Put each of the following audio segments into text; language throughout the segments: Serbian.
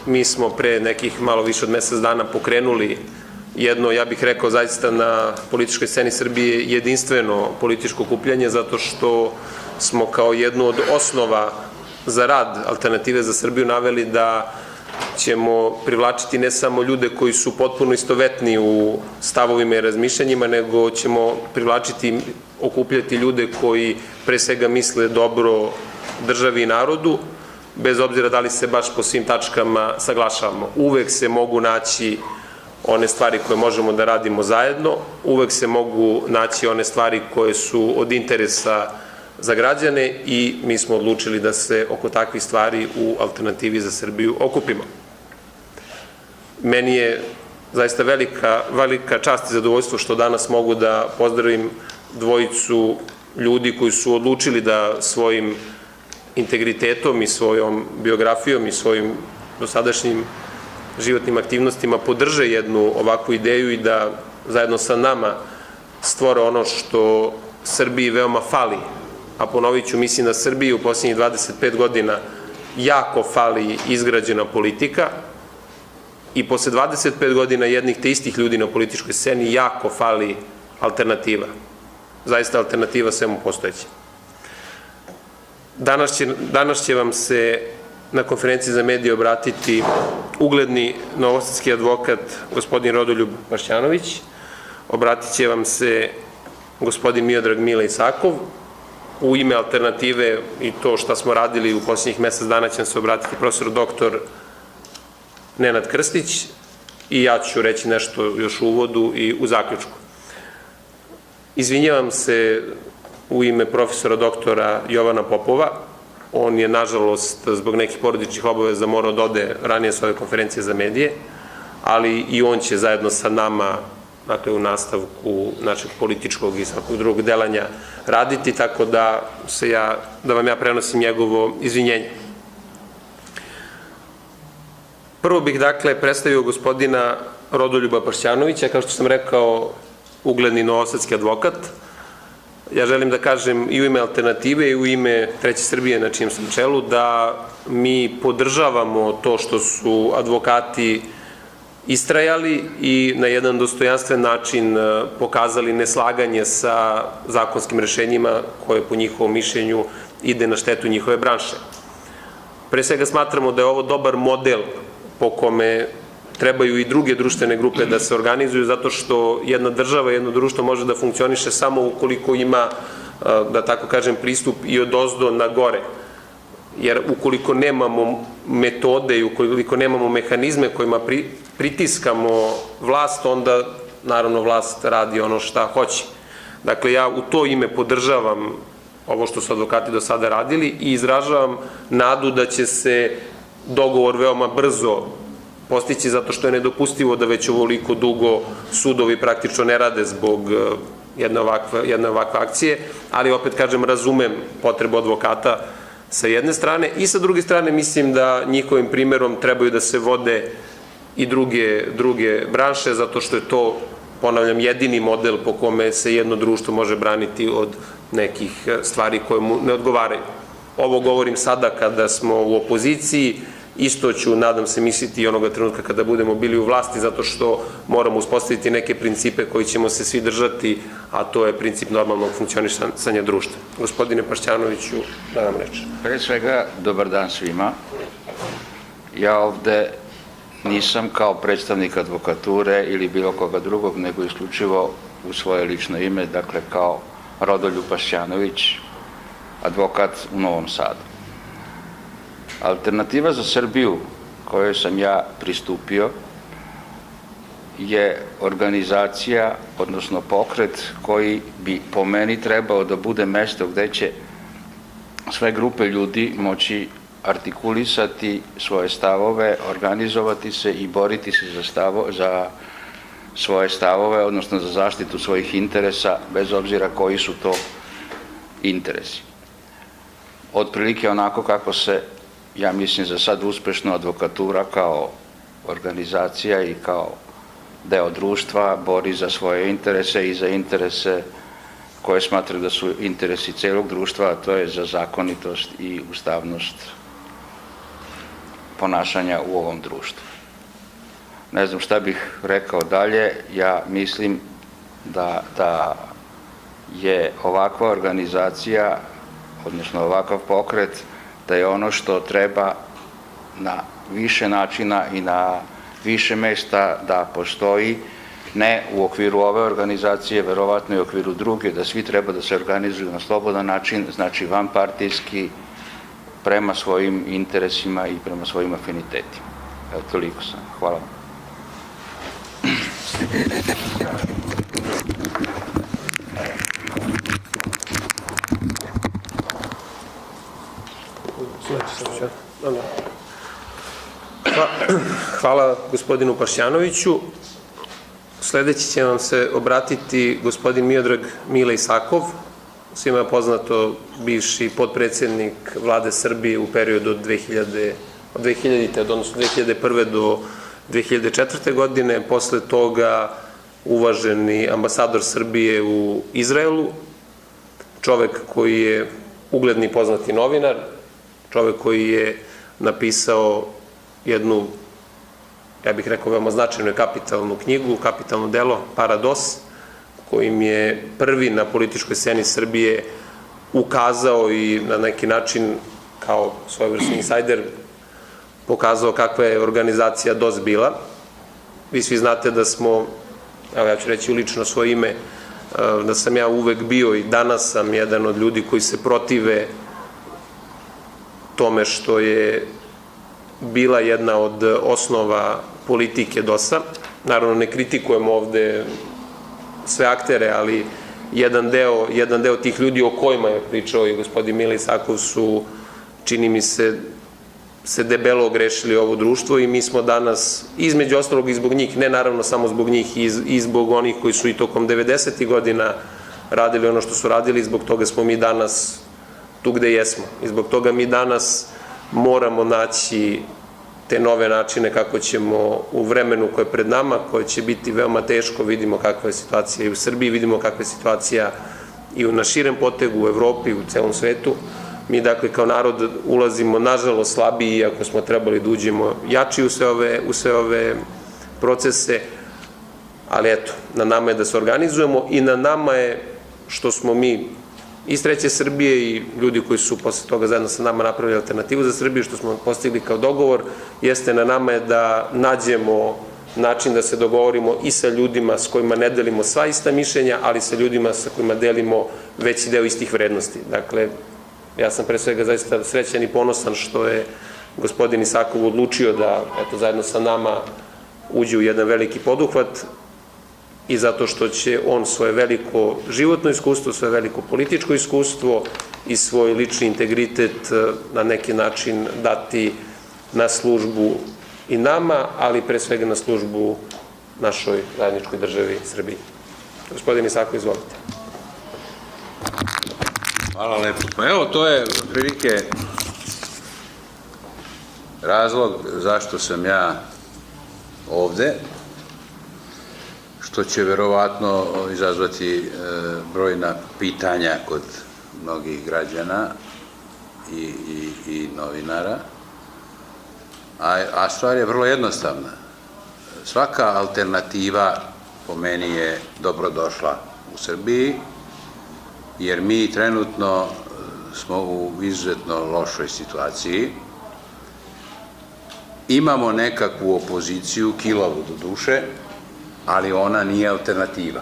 mi smo pre nekih malo više od mesec dana pokrenuli jedno, ja bih rekao zaista na političkoj sceni Srbije jedinstveno političko okupljanje, zato što smo kao jednu od osnova za rad Alternative za Srbiju naveli da ćemo privlačiti ne samo ljude koji su potpuno istovetni u stavovima i razmišljanjima, nego ćemo privlačiti, okupljati ljude koji pre svega misle dobro državi i narodu, bez obzira da li se baš po svim tačkama saglašavamo. Uvek se mogu naći one stvari koje možemo da radimo zajedno, uvek se mogu naći one stvari koje su od interesa za građane i mi smo odlučili da se oko takvih stvari u Alternativi za Srbiju okupimo. Meni je zaista velika čast i zadovoljstvo što danas mogu da pozdravim dvojicu ljudi koji su odlučili da svojim integritetom i svojom biografijom i svojim dosadašnjim životnim aktivnostima podrže jednu ovakvu ideju i da zajedno sa nama stvore ono što Srbiji veoma fali. A ponovit ću, mislim da Srbiji u posljednjih 25 godina jako fali izgrađena politika i posle 25 godina jednih te istih ljudi na političkoj sceni jako fali alternativa. Zaista alternativa svemu postojeće. Danas će vam se na konferenciji za medije obratiti ugledni novosadski advokat gospodin Rodoljub Pašćanović, obratit će vam se gospodin Miodrag Mile Isakov, u ime Alternative i to što smo radili u posljednjih mesec dana će se obratiti profesor doktor Nenad Krstić i ja ću reći nešto još u uvodu i u zaključku. Izvinjavam se u ime profesora doktora Jovana Popova, on je nažalost zbog nekih porodičnih obaveza morao da ode ranije s ove konferencije za medije, ali i on će zajedno sa nama, dakle u nastavku našeg političkog i svakog drugog delanja raditi, tako da vam ja prenosim njegovo izvinjenje. Prvo bih dakle predstavio gospodina Rodoljuba Pašćanovića, kao što sam rekao, ugledni novosadski advokat. Ja želim da kažem i u ime Alternative i u ime Treće Srbije na čijem sam čelu da mi podržavamo to što su advokati istrajali i na jedan dostojanstven način pokazali neslaganje sa zakonskim rešenjima koje po njihovom mišljenju ide na štetu njihove branše. Pre svega smatramo da je ovo dobar model po kome trebaju i druge društvene grupe da se organizuju, zato što jedna država, jedno društvo može da funkcioniše samo ukoliko ima, da tako kažem, pristup i odozdo na gore. Jer ukoliko nemamo metode i ukoliko nemamo mehanizme kojima pritiskamo vlast, onda naravno vlast radi ono šta hoće. Dakle, ja u to ime podržavam ovo što su advokati do sada radili i izražavam nadu da će se dogovor veoma brzo postići, zato što je nedopustivo da već ovoliko dugo sudovi praktično ne rade zbog jedne ovakve akcije, ali opet kažem, razumem potrebu advokata sa jedne strane i sa druge strane mislim da njihovim primerom trebaju da se vode i druge branše, zato što je to, ponavljam, jedini model po kome se jedno društvo može braniti od nekih stvari koje mu ne odgovaraju. Ovo govorim sada kada smo u opoziciji, isto ću, nadam se, misliti i onoga trenutka kada budemo bili u vlasti, zato što moramo uspostaviti neke principe koji ćemo se svi držati, a to je princip normalnog funkcionisanja društva. Gospodine Pašćanoviću, da vam reč. Pre svega, dobar dan svima. Ja ovde nisam kao predstavnik advokature ili bilo koga drugog, nego isključivo u svoje lično ime, dakle kao Rodoljub Pašćanović, advokat u Novom Sadu. Alternativa za Srbiju, kojoj sam ja pristupio, je organizacija, odnosno pokret, koji bi po meni trebao da bude mesto gde će sve grupe ljudi moći artikulisati svoje stavove, organizovati se i boriti se za svoje stavove, odnosno za zaštitu svojih interesa, bez obzira koji su to interesi. Otprilike onako kako se, ja mislim, za sad uspešno advokatura kao organizacija i kao deo društva bori za svoje interese i za interese koje smatram da su interesi celog društva, a to je za zakonitost i ustavnost ponašanja u ovom društvu. Ne znam šta bih rekao dalje, ja mislim da je ovakva organizacija, odnosno ovakav pokret, da je ono što treba na više načina i na više mesta da postoji, ne u okviru ove organizacije, verovatno i u okviru druge, da svi treba da se organizuju na slobodan način, znači vanpartijski, prema svojim interesima i prema svojim afinitetima. Evo, toliko sam. Hvala vam. Hvala gospodinu Pašćanoviću. Sledeći će vam se obratiti gospodin Miodrag Mile Isakov, svima je poznato bivši potpredsjednik Vlade Srbije u periodu od 2000. odnosno 2001. do 2004. godine, posle toga uvaženi ambasador Srbije u Izraelu, čovek koji je ugledni poznati novinar, čovek koji je napisao jednu, ja bih rekao, veoma značajnu i kapitalnu knjigu, kapitalno delo, Parados, kojim je prvi na političkoj sceni Srbije ukazao i na neki način, kao svojevrsni insajder, pokazao kakva je organizacija DOS bila. Vi svi znate da smo, evo ja ću reći u lično svoje ime, da sam ja uvek bio i danas sam jedan od ljudi koji se protive tome što je bila jedna od osnova politike DOS-a. Naravno, ne kritikujemo ovde sve aktere, ali jedan deo tih ljudi o kojima je pričao i gospodin Mile Isakov su, čini mi se debelo ogrešili ovo društvo i mi smo danas, između ostalog i zbog njih, ne naravno samo zbog njih, i zbog onih koji su i tokom 90. godina radili ono što su radili, zbog toga smo mi danas tu gde jesmo. I zbog toga mi danas moramo naći te nove načine kako ćemo u vremenu koje je pred nama, koje će biti veoma teško, vidimo kakva je situacija i u Srbiji, vidimo kakva je situacija i na širem potegu u Evropi, u celom svetu. Mi, dakle, kao narod ulazimo, nažalost, slabiji, iako smo trebali da uđemo jači u sve ove procese, ali eto, na nama je da se organizujemo i na nama je što smo mi iz Treće Srbije i ljudi koji su posle toga zajedno sa nama napravili alternativu za Srbiju, što smo postigli kao dogovor, jeste na nama je da nađemo način da se dogovorimo i sa ljudima s kojima ne delimo sva ista mišljenja, ali sa ljudima sa kojima delimo veći deo istih vrednosti. Dakle, ja sam pre svega zaista srećan i ponosan što je gospodin Isakov odlučio da, eto, zajedno sa nama uđe u jedan veliki poduhvat i zato što će on svoje veliko životno iskustvo, svoje veliko političko iskustvo i svoj lični integritet na neki način dati na službu i nama, ali pre svega na službu našoj zajedničkoj državi Srbiji. Gospodin Isakov, izvolite. Hvala lepo. Pa evo, to je otprilike razlog zašto sam ja ovde, što će verovatno izazvati brojna pitanja kod mnogih građana i novinara, a stvar je vrlo jednostavna. Svaka alternativa po meni je dobrodošla u Srbiji, jer mi trenutno smo u izuzetno lošoj situaciji. Imamo nekakvu opoziciju, kilavu do duše, ali ona nije alternativa.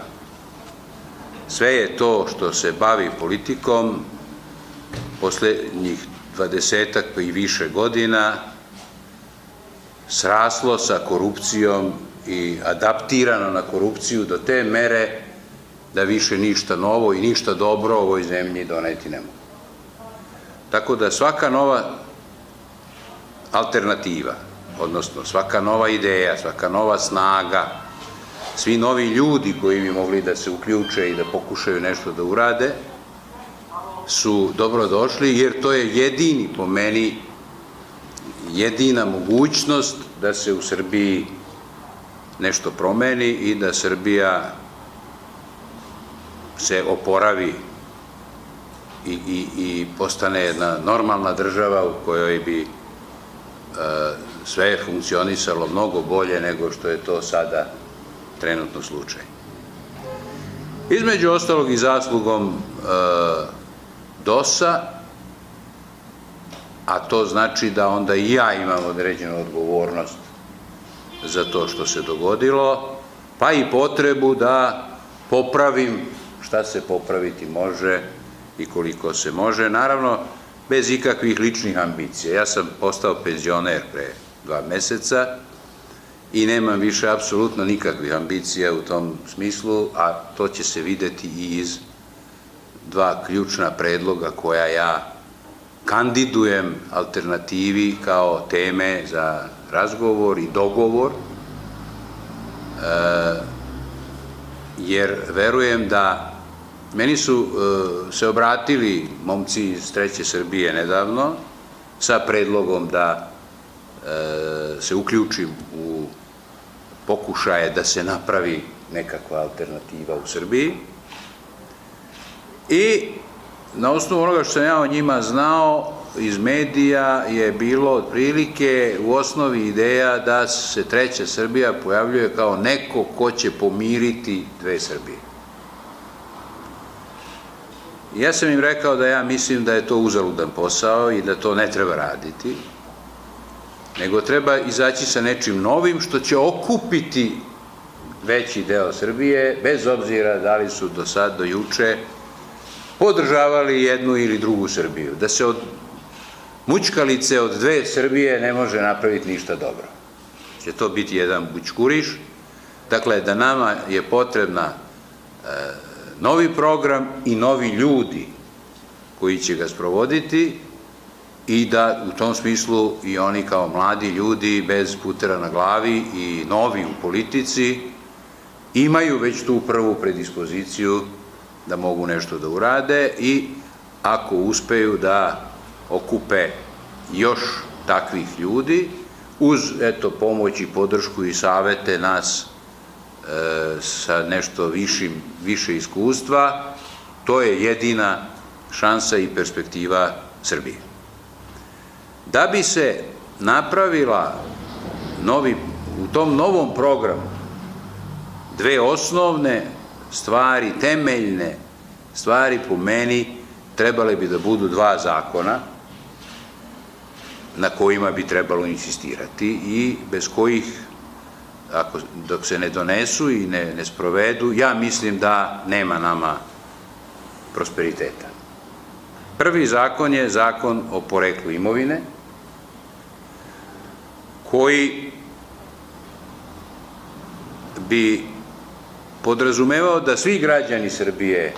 Sve je to što se bavi politikom poslednjih 20-ak pa i više godina sraslo sa korupcijom i adaptirano na korupciju do te mere da više ništa novo i ništa dobro ovoj zemlji doneti ne mogu. Tako da svaka nova alternativa, odnosno svaka nova ideja, svaka nova snaga, svi novi ljudi koji bi mogli da se uključe i da pokušaju nešto da urade, su dobrodošli, jer to je jedini, po meni, jedina mogućnost da se u Srbiji nešto promeni i da Srbija se oporavi i postane jedna normalna država u kojoj bi sve je funkcionisalo mnogo bolje nego što je to sada trenutno slučaj. Između ostalog i zaslugom DOS-a, a to znači da onda i ja imam određenu odgovornost za to što se dogodilo, pa i potrebu da popravim šta se popraviti može i koliko se može, naravno bez ikakvih ličnih ambicija. Ja sam postao penzioner pre 2 meseca i nemam više apsolutno nikakvih ambicija u tom smislu, a to će se videti i iz 2 ključna predloga koja ja kandidujem alternativi kao teme za razgovor i dogovor, jer verujem da meni su se obratili momci iz Treće Srbije nedavno sa predlogom da se uključim u pokušaje da se napravi nekakva alternativa u Srbiji i na osnovu onoga što sam ja o njima znao iz medija je bilo otprilike u osnovi ideja da se Treća Srbija pojavljuje kao neko ko će pomiriti 2 Srbije. Ja sam im rekao da ja mislim da je to uzaludan posao i da to ne treba raditi, nego treba izaći sa nečim novim što će okupiti veći deo Srbije, bez obzira da li su do sad, do juče, podržavali jednu ili drugu Srbiju. Da se od mućkalice od 2 Srbije ne može napraviti ništa dobro. Će to biti jedan bućkuriš. Dakle, da nama je potrebna novi program i novi ljudi koji će ga sprovoditi i da u tom smislu i oni kao mladi ljudi bez putera na glavi i novi u politici imaju već tu prvu predispoziciju da mogu nešto da urade i ako uspeju da okupe još takvih ljudi uz pomoć i podršku i savete nas sa nešto više iskustva, to je jedina šansa i perspektiva Srbije. Da bi se napravila u tom novom programu 2 osnovne stvari, temeljne stvari po meni trebale bi da budu 2 zakona na kojima bi trebalo insistirati i bez kojih, dok se ne donesu i ne sprovedu, ja mislim da nema nama prosperiteta. Prvi zakon je zakon o poreklu imovine, koji bi podrazumevao da svi građani Srbije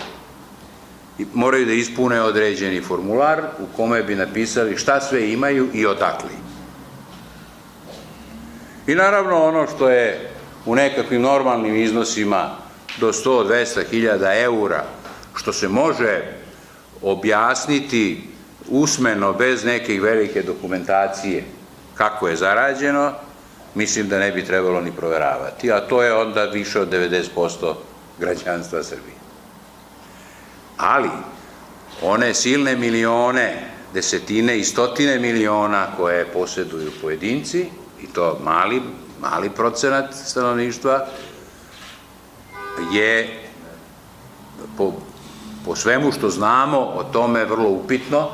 moraju da ispune određeni formular u kome bi napisali šta sve imaju i odakle. I naravno ono što je u nekakvim normalnim iznosima do 100-200 hiljada eura, što se može objasniti usmeno bez neke velike dokumentacije kako je zarađeno, mislim da ne bi trebalo ni proveravati, a to je onda više od 90% građanstva Srbije. Ali, one silne milione, desetine i stotine miliona koje poseduju pojedinci, i to mali procenat stanovništva, je po svemu što znamo o tome vrlo upitno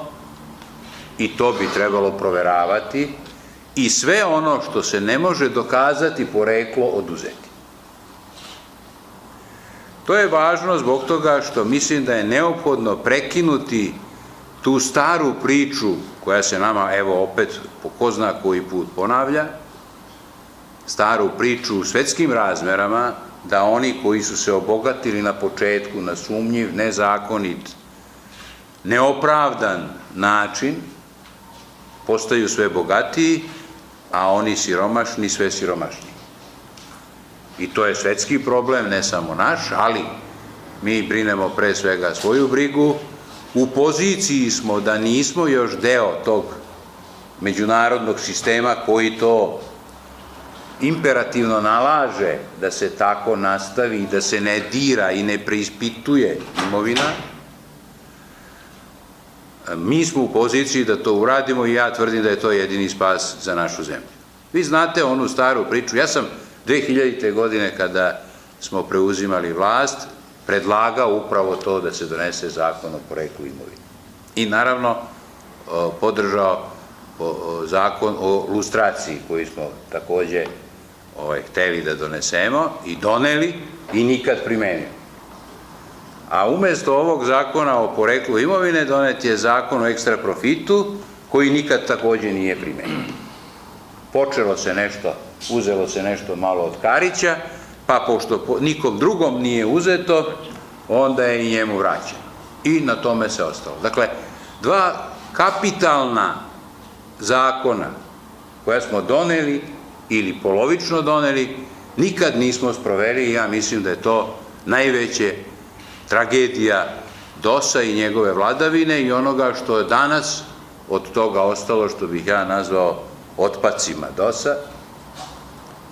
i to bi trebalo proveravati i sve ono što se ne može dokazati poreklo oduzeti. To je važno zbog toga što mislim da je neophodno prekinuti tu staru priču koja se nama, evo opet, po ko zna koji put ponavlja, staru priču u svetskim razmerama, da oni koji su se obogatili na početku na sumnjiv, nezakonit, neopravdan način, postaju sve bogatiji, a oni siromašni sve siromašniji. I to je svetski problem, ne samo naš, ali mi brinemo pre svega svoju brigu. U poziciji smo da nismo još deo tog međunarodnog sistema koji to imperativno nalaže da se tako nastavi i da se ne dira i ne preispituje imovina. Mi smo u poziciji da to uradimo i ja tvrdim da je to jedini spas za našu zemlju. Vi znate onu staru priču, ja sam 2000. godine kada smo preuzimali vlast, predlagao upravo to da se donese zakon o poreklu imovine. I naravno podržao zakon o lustraciji koji smo takođe hteli da donesemo i doneli i nikad primenili. A umesto ovog zakona o poreklu imovine donet je zakon o ekstra profitu koji nikad takođe nije primenjen. Počelo se nešto, uzelo se nešto malo od Karića, pa pošto nikom drugom nije uzeto, onda je i njemu vraćeno. I na tome se ostalo. Dakle, dva kapitalna zakona koja smo doneli ili polovično doneli, nikad nismo sproveli i ja mislim da je to najveće tragedija DOS-a i njegove vladavine i onoga što je danas od toga ostalo, što bih ja nazvao otpacima DOS-a,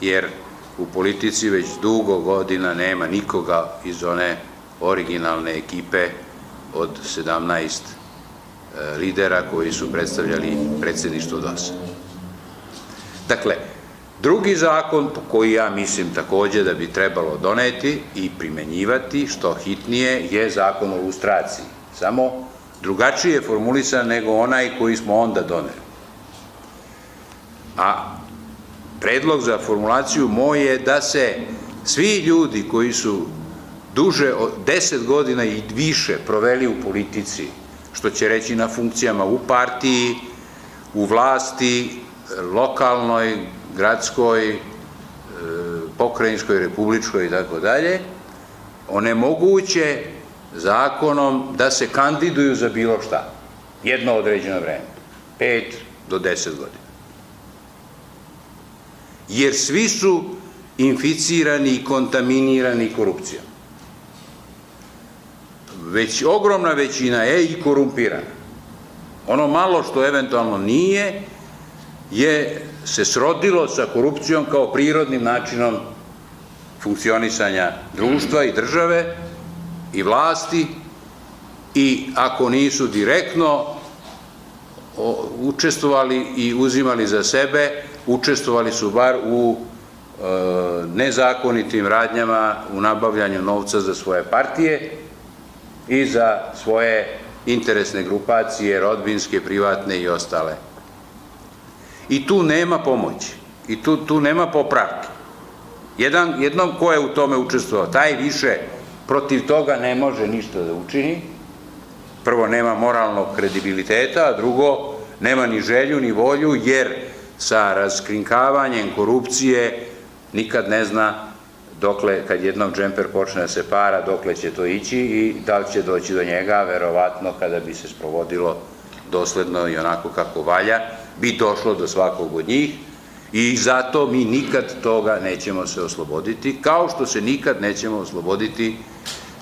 jer u politici već dugo godina nema nikoga iz one originalne ekipe od 17 lidera koji su predstavljali predsjedništvo DOS-a. Dakle, drugi zakon koji ja mislim takođe da bi trebalo doneti i primenjivati što hitnije je zakon o lustraciji. Samo drugačije formulisan nego onaj koji smo onda doneli. A predlog za formulaciju moj je da se svi ljudi koji su duže od 10 godina i više proveli u politici, što će reći na funkcijama u partiji, u vlasti, lokalnoj, gradskoj, pokrajinskoj, republičkoj i tako dalje, onemoguće zakonom da se kandiduju za bilo šta, jedno određeno vreme, 5 do 10 godina. Jer svi su inficirani i kontaminirani korupcijom. Već ogromna većina je i korumpirana. Ono malo što eventualno nije, se srodilo sa korupcijom kao prirodnim načinom funkcionisanja društva i države i vlasti i ako nisu direktno učestvovali i uzimali za sebe, učestvovali su bar u nezakonitim radnjama, u nabavljanju novca za svoje partije i za svoje interesne grupacije, rodbinske, privatne i ostale. I tu nema pomoći, i tu nema popravke. Jednom ko je u tome učestvovao, taj više protiv toga ne može ništa da učini. Prvo, nema moralnog kredibiliteta, a drugo, nema ni želju ni volju, jer sa raskrinkavanjem korupcije nikad ne zna dokle, kad jednom džemper počne da se para, dokle će to ići i da li će doći do njega, verovatno kada bi se sprovodilo dosledno i onako kako valja, bi došlo do svakog od njih i zato mi nikad toga nećemo se osloboditi, kao što se nikad nećemo osloboditi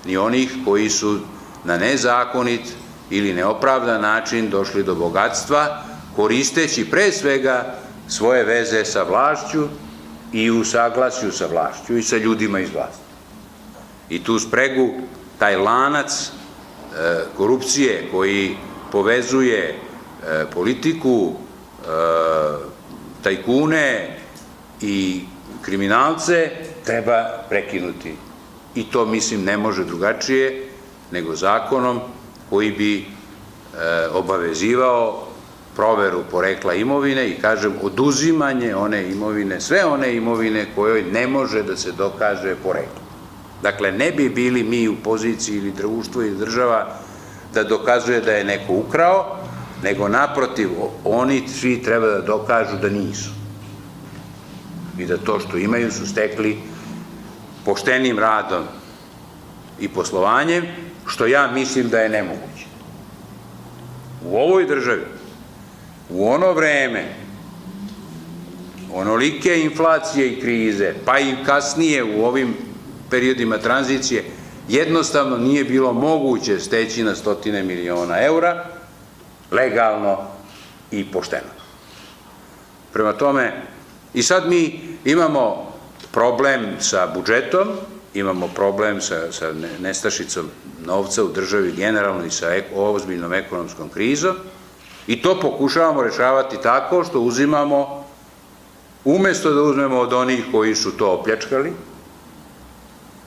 ni onih koji su na nezakonit ili neopravdan način došli do bogatstva, koristeći pre svega svoje veze sa vlašću i u saglasju sa vlašću i sa ljudima iz vlasti. I tu spregu, taj lanac korupcije koji povezuje politiku, tajkune i kriminalce treba prekinuti. I to, mislim, ne može drugačije nego zakonom koji bi obavezivao proveru porekla imovine i, kažem, oduzimanje one imovine, sve one imovine kojoj ne može da se dokaže poreklo. Dakle, ne bi bili mi u poziciji ili društvo ili država da dokazuje da je neko ukrao, nego naprotiv, oni svi treba da dokažu da nisu. I da to što imaju su stekli poštenim radom i poslovanjem, što ja mislim da je nemoguće. U ovoj državi, u ono vreme, onolike inflacije i krize, pa i kasnije u ovim periodima tranzicije, jednostavno nije bilo moguće steći na stotine miliona eura, legalno i pošteno. Prema tome, i sad mi imamo problem sa budžetom, imamo problem sa nestašicom novca u državi generalno i sa ozbiljnom ekonomskom krizom i to pokušavamo rešavati tako što uzimamo Umesto da uzmemo od onih koji su to opljačkali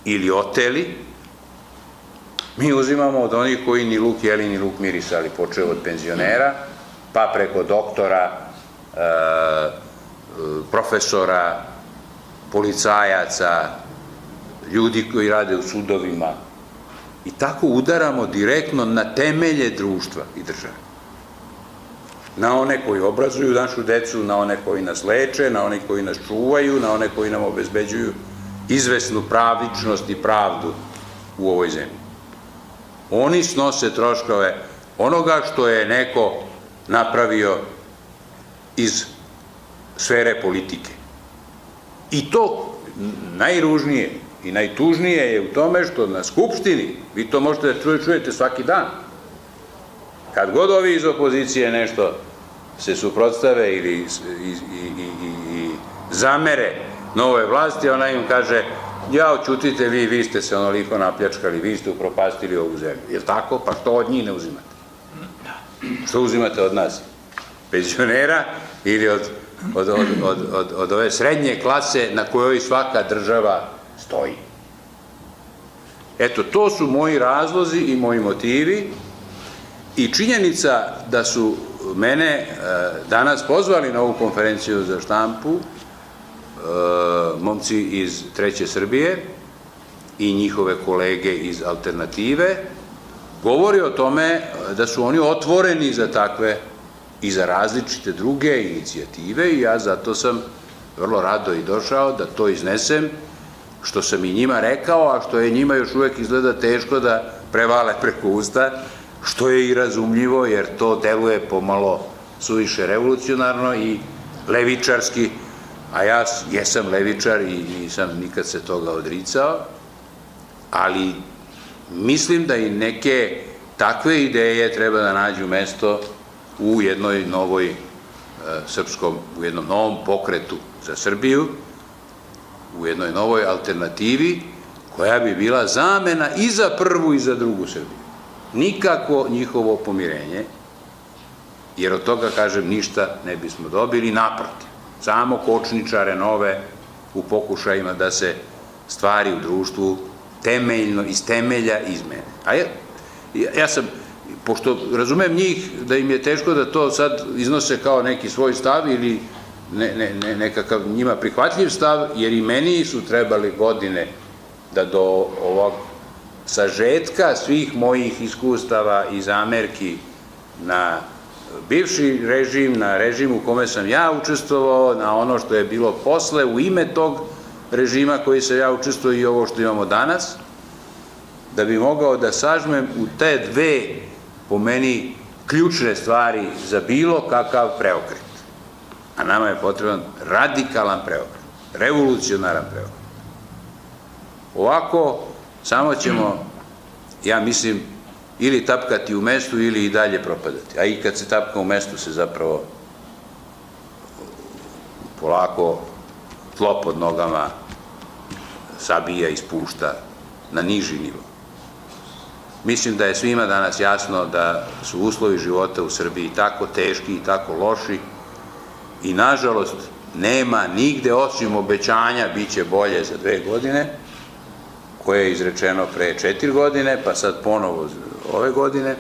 ili oteli, mi uzimamo od onih koji ni luk jeli, ni luk mirisali, počeo od penzionera, pa preko doktora, profesora, policajaca, ljudi koji rade u sudovima, i tako udaramo direktno na temelje društva i države. Na one koji obrazuju našu decu, na one koji nas leče, na one koji nas čuvaju, na one koji nam obezbeđuju izvesnu pravičnost i pravdu u ovoj zemlji. Oni snose troškove onoga što je neko napravio iz sfere politike. I to najružnije i najtužnije je u tome što na Skupštini, vi to možete da čujete svaki dan, kad god ovi iz opozicije nešto se suprotstave ili zamere novoj vlasti, ona im kaže: jao, ćutite vi ste se onoliko napljačkali, vi ste upropastili ovu zemlju. Je li tako? Pa što od njih ne uzimate? Što uzimate od nas? Penzionera ili od ove srednje klase na kojoj svaka država stoji? Eto, to su moji razlozi i moji motivi, i činjenica da su mene danas pozvali na ovu konferenciju za štampu momci iz Treće Srbije i njihove kolege iz Alternative, govori o tome da su oni otvoreni za takve i za različite druge inicijative, i ja zato sam vrlo rado i došao da to iznesem, što sam i njima rekao, a što je njima još uvek izgleda teško da prevale preko usta, što je i razumljivo, jer to deluje pomalo suviše revolucionarno i levičarski, a ja jesam levičar i nisam nikad se toga odricao, ali mislim da i neke takve ideje treba da nađu mesto u jednoj novoj u jednom novom pokretu za Srbiju, u jednoj novoj alternativi koja bi bila zamena i za prvu i za drugu Srbiju. Nikako njihovo pomirenje, jer od toga, kažem, ništa ne bismo dobili, naprotiv, samo kočničare nove u pokušajima da se stvari u društvu temeljno, iz temelja izmene. A ja sam, pošto razumem njih da im je teško da to sad iznose kao neki svoj stav ili nekakav njima prihvatljiv stav, jer i meni su trebali godine da do ovog sažetka svih mojih iskustava i zamerki na bivši režim, na režim u kome sam ja učestvovao, na ono što je bilo posle u ime tog režima koji sam ja učestvovao i ovo što imamo danas, da bi mogao da sažmem u te dve, po meni, ključne stvari za bilo kakav preokret. A nama je potreban radikalan preokret, revolucionaran preokret. Ovako, samo ćemo, ja mislim, ili tapkati u mestu ili i dalje propadati. A i kad se tapka u mestu se zapravo polako tlo pod nogama sabija i spušta na niži nivo. Mislim da je svima danas jasno da su uslovi života u Srbiji tako teški i tako loši i, nažalost, nema nigde osim obećanja bit će bolje za 2 godine, koje je izrečeno pre 4 godine, pa sad ponovo ove godine,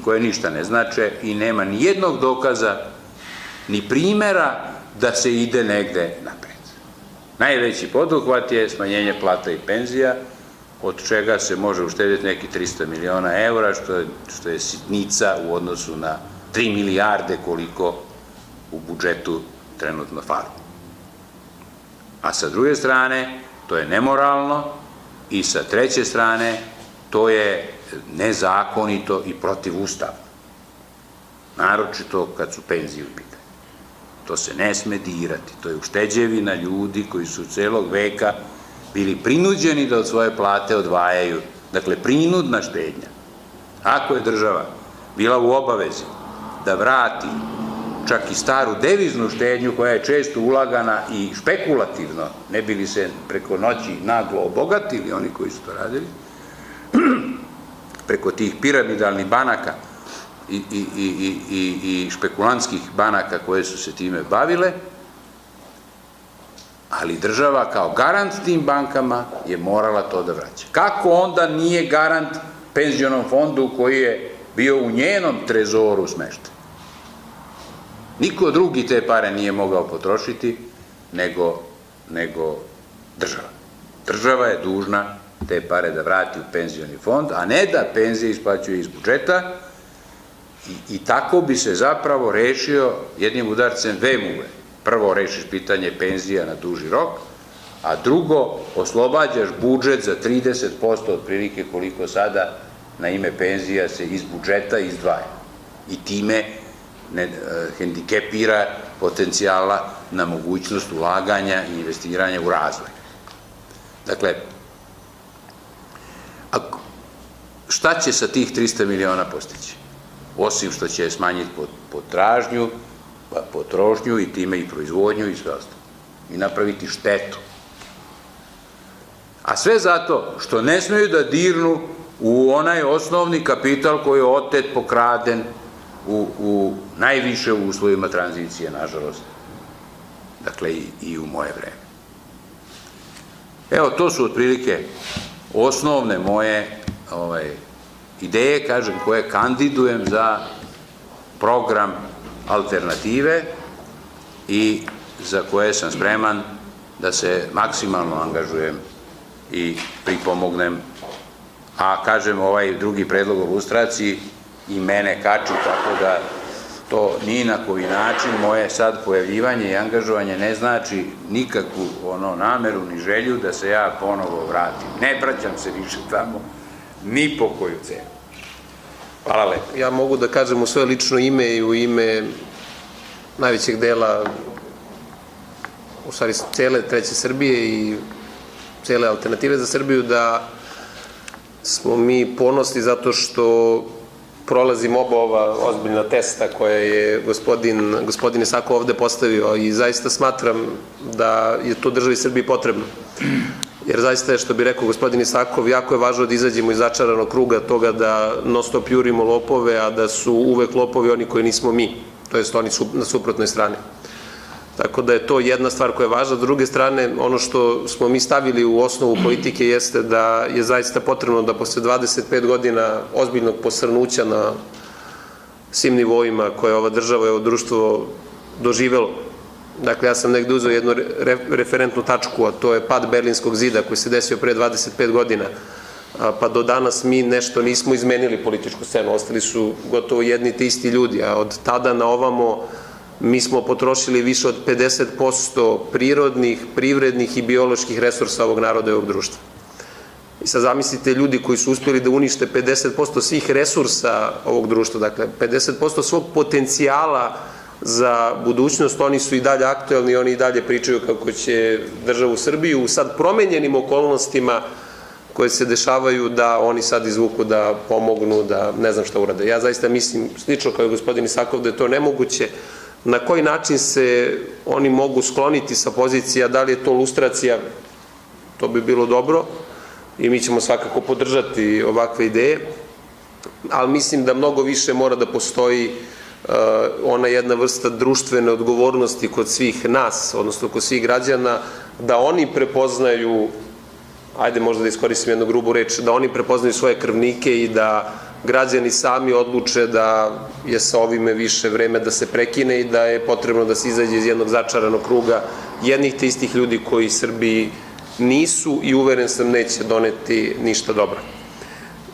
koje ništa ne znače i nema ni jednog dokaza, ni primera da se ide negde napred. Najveći poduhvat je smanjenje plata i penzija, od čega se može uštediti neki 300 miliona evra, što je sitnica u odnosu na 3 milijarde koliko u budžetu trenutno fali. A sa druge strane, to je nemoralno, i sa treće strane, to je nezakonito i protivustavno. Naročito kad su penzije u pitanju. To se ne sme dirati, to je ušteđevina ljudi koji su celog veka bili prinuđeni da od svoje plate odvajaju, dakle prinudna štednja. Ako je država bila u obavezi da vrati čak i staru deviznu štednju koja je često ulagana i špekulativno, ne bi li se preko noći naglo obogatili oni koji su to radili, preko tih piramidalnih banaka i špekulantskih banaka koje su se time bavile, ali država kao garant tim bankama je morala to da vraća. Kako onda nije garant penzionom fondu koji je bio u njenom trezoru smešten? Niko drugi te pare nije mogao potrošiti nego država. Država je dužna te pare da vrati u penzioni fond, a ne da penzije isplaćuje iz budžeta i tako bi se zapravo rešio jednim udarcem dve muve. Prvo rešiš pitanje penzija na duži rok, a drugo oslobađaš budžet za 30% otprilike koliko sada na ime penzija se iz budžeta izdvaja. I time hendikepira potencijala na mogućnost ulaganja i investiranja u razvoj. Dakle, šta će sa tih 300 miliona postići? Osim što će smanjiti potražnju, potrošnju i time i proizvodnju i sve ostalo. I napraviti štetu. A sve zato što ne smeju da dirnu u onaj osnovni kapital koji je otet, pokraden najviše u uslovima tranzicije, nažalost. Dakle, i u moje vreme. Evo, to su otprilike osnovne moje ideje, kažem, koje kandidujem za program alternative i za koje sam spreman da se maksimalno angažujem i pripomognem. A, kažem, ovaj drugi predlog o lustraciji i mene kači, tako da to ni na koji način moje sad pojavljivanje i angažovanje ne znači nikakvu nameru ni želju da se ja ponovo vratim. Ne vraćam se više tamo, ni po koju cenu. Hvala lepo. Ja mogu da kažem u svoje lično ime i u ime najvećeg dela, u stvari cele Treće Srbije i cele Alternative za Srbiju, da smo mi ponosni zato što prolazimo oba ova ozbiljna testa koje je gospodin Isakov ovde postavio i zaista smatram da je to državi Srbiji potrebno. Jer zaista je, što bi rekao gospodin Isakov, jako je važno da izađemo iz začaranog kruga toga da non stop jurimo lopove, a da su uvek lopovi oni koji nismo mi, to jest oni na suprotnoj strani. Tako da je to jedna stvar koja je važna. S druge strane, ono što smo mi stavili u osnovu politike jeste da je zaista potrebno da posle 25 godina ozbiljnog posrnuća na svim nivoima koje ova država i ovo društvo doživelo. Dakle, ja sam negde uzeo jednu referentnu tačku, a to je pad Berlinskog zida koji se desio pre 25 godina. Pa do danas mi nešto nismo izmenili političku scenu, ostali su gotovo jedni te isti ljudi, a od tada na ovamo mi smo potrošili više od 50% prirodnih, privrednih i bioloških resursa ovog naroda i ovog društva. I sad zamislite ljudi koji su uspjeli da unište 50% svih resursa ovog društva, dakle 50% svog potencijala za budućnost, oni su i dalje aktuelni i oni i dalje pričaju kako će državu Srbiju u sad promenjenim okolnostima koje se dešavaju da oni sad izvuku, da pomognu, da ne znam šta urade. Ja zaista mislim, slično kao i gospodin Isakov, da je to nemoguće. Na koji način se oni mogu skloniti sa pozicija, da li je to lustracija, to bi bilo dobro i mi ćemo svakako podržati ovakve ideje, ali mislim da mnogo više mora da postoji ona jedna vrsta društvene odgovornosti kod svih nas, odnosno kod svih građana, da oni prepoznaju, ajde možda da iskoristim jednu grubu reč, da oni prepoznaju svoje krvnike i da građani sami odluče da je sa ovime više vreme da se prekine i da je potrebno da se izađe iz jednog začaranog kruga jednih te istih ljudi koji Srbiji nisu i uveren sam neće doneti ništa dobro.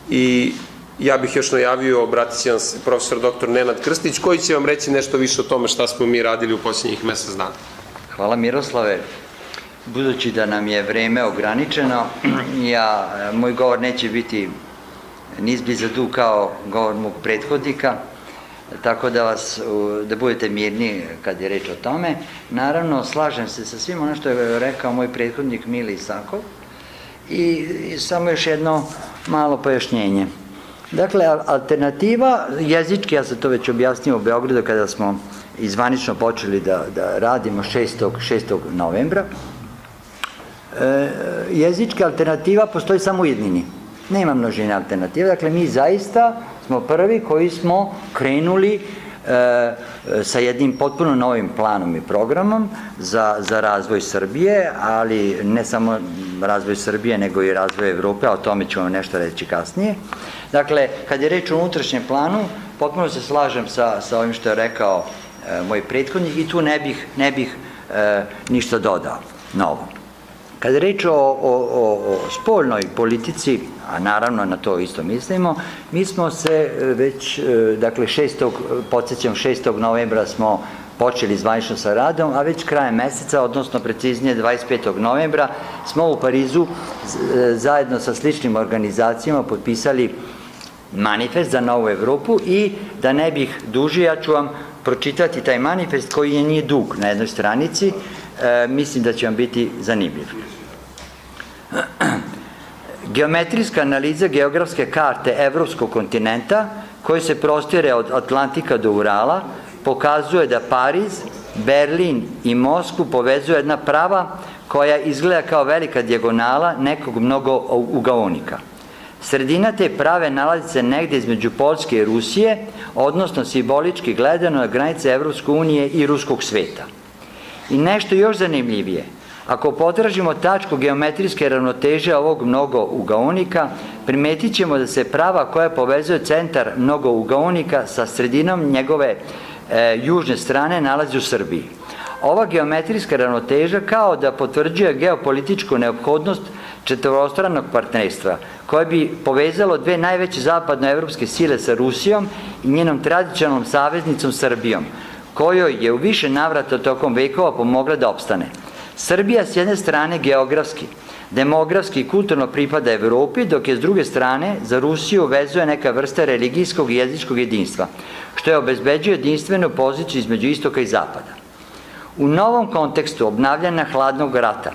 I ja bih još najavio, obratit će vam se profesor dr. Nenad Krstić, koji će vam reći nešto više o tome šta smo mi radili u posljednjih mesec dana. Hvala Miroslave. Budući da nam je vreme ograničeno, moj govor neće biti ni izbliza dug kao govor mog prethodnika, tako da budete mirni kad je reč o tome. Naravno, slažem se sa svim ono što je rekao moj prethodnik Mile Isakov i samo još jedno malo pojašnjenje. Dakle, alternativa jezički, ja sam to već objasnio u Beogradu kada smo izvanično počeli da radimo 6. novembra, jezička alternativa postoji samo u jednini. Nema množine alternativa, dakle mi zaista smo prvi koji smo krenuli sa jednim potpuno novim planom i programom za razvoj Srbije, ali ne samo razvoj Srbije, nego i razvoj Evrope, a o tome ću vam nešto reći kasnije. Dakle, kad je reč o unutrašnjem planu, potpuno se slažem sa ovim što je rekao moj prethodnik i tu ne bih ništa dodao novo. Kad je reč o spoljnoj politici, a naravno na to isto mislimo, mi smo se već, dakle, podsjećam, 6. novembra smo počeli zvanično sa radom, a već krajem meseca, odnosno preciznije 25. novembra, smo u Parizu zajedno sa sličnim organizacijama potpisali manifest za novu Evropu i da ne bih dužio, ja ću vam pročitati taj manifest koji nije dug na jednoj stranici, mislim da će vam biti zanimljiv. Geometrijska analiza geografske karte evropskog kontinenta, koji se prostire od Atlantika do Urala, pokazuje da Pariz, Berlin i Moskvu povezuje jedna prava koja izgleda kao velika dijagonala nekog mnogougaonika. Sredina te prave nalazi se negde između Poljske i Rusije, odnosno simbolički gledano na granice Evropske unije i ruskog sveta. I nešto još zanimljivije, ako potražimo tačku geometrijske ravnoteže ovog mnogougaonika, primetit ćemo da se prava koja povezuje centar mnogougaonika sa sredinom njegove južne strane nalazi u Srbiji. Ova geometrijska ravnoteža kao da potvrđuje geopolitičku neophodnost četvorostranog partnerstva, koje bi povezalo dve najveće zapadnoevropske sile sa Rusijom i njenom tradicionalnom saveznicom Srbijom, kojoj je u više navrata tokom vekova pomogla da opstane. Srbija s jedne strane geografski, demografski i kulturno pripada Evropi, dok je s druge strane za Rusiju vezuje neka vrsta religijskog i jezičkog jedinstva, što je obezbeđuje jedinstvenu poziciju između istoka i zapada. U novom kontekstu obnavljanja hladnog rata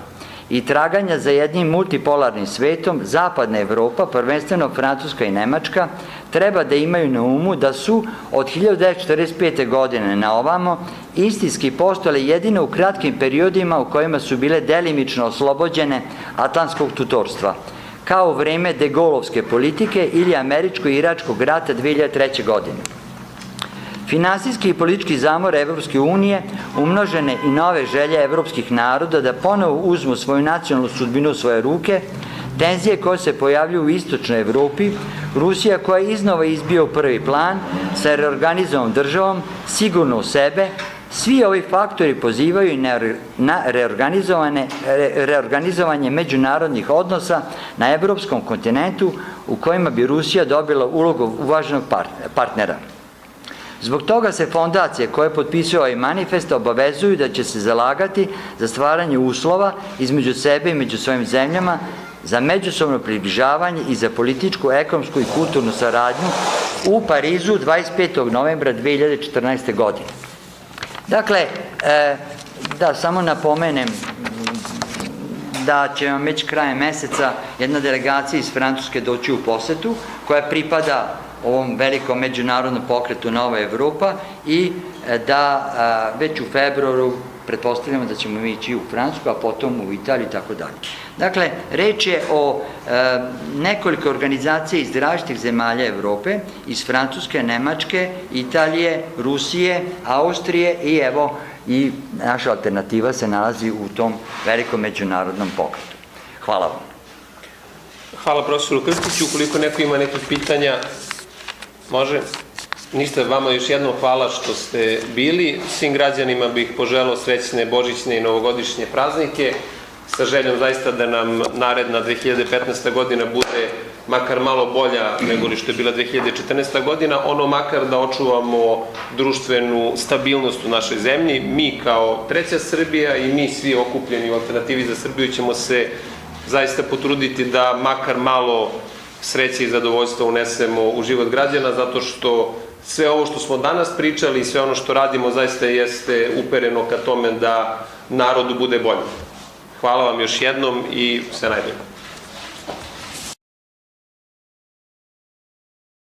i traganja za jednim multipolarnim svetom, zapadna Evropa, prvenstveno Francuska i Nemačka, treba da imaju na umu da su od 1945. godine na ovamo istinski postojale jedino u kratkim periodima u kojima su bile delimično oslobođene atlantskog tutorstva, kao u vreme de Gaullovske politike ili američko-iračkog rata 2003. godine. Finansijski i politički zamor Evropske unije, umnožene i nove želje evropskih naroda da ponovo uzmu svoju nacionalnu sudbinu u svoje ruke, tenzije koje se pojavljuju u istočnoj Evropi, Rusija koja iznova izbija u prvi plan sa reorganizovanom državom, sigurno u sebe, svi ovi faktori pozivaju na reorganizovanje međunarodnih odnosa na evropskom kontinentu u kojima bi Rusija dobila ulogu uvaženog partnera. Zbog toga se fondacije koje potpisuju ovaj manifest obavezuju da će se zalagati za stvaranje uslova između sebe i među svojim zemljama za međusobno približavanje i za političku, ekonomsku i kulturnu saradnju u Parizu 25. novembra 2014. godine. Dakle, da samo napomenem da će vam već krajem meseca jedna delegacija iz Francuske doći u posetu koja pripada ovom velikom međunarodnom pokretu Nova Evropa i da već u februaru pretpostavljamo da ćemo mi ići u Francusku, a potom u Italiju i tako dalje. Dakle, reč je o nekoliko organizacija iz različitih zemalja Evrope, iz Francuske, Nemačke, Italije, Rusije, Austrije i evo i naša alternativa se nalazi u tom velikom međunarodnom pokretu. Hvala vam. Hvala profesoru Krstiću. Ukoliko neko ima nekih pitanja, može. Ništa, vama još jednom hvala što ste bili. Svim građanima bih poželao srećne božićne i novogodišnje praznike, sa željom zaista da nam naredna 2015. godina bude makar malo bolja nego li što je bila 2014. godina, ono makar da očuvamo društvenu stabilnost u našoj zemlji. Mi kao Treća Srbija i mi svi okupljeni u Alternativi za Srbiju ćemo se zaista potruditi da makar malo sreće i zadovoljstva unesemo u život građana, zato što sve ovo što smo danas pričali i sve ono što radimo zaista jeste upereno ka tome da narodu bude bolje. Hvala vam još jednom i sve najbolje.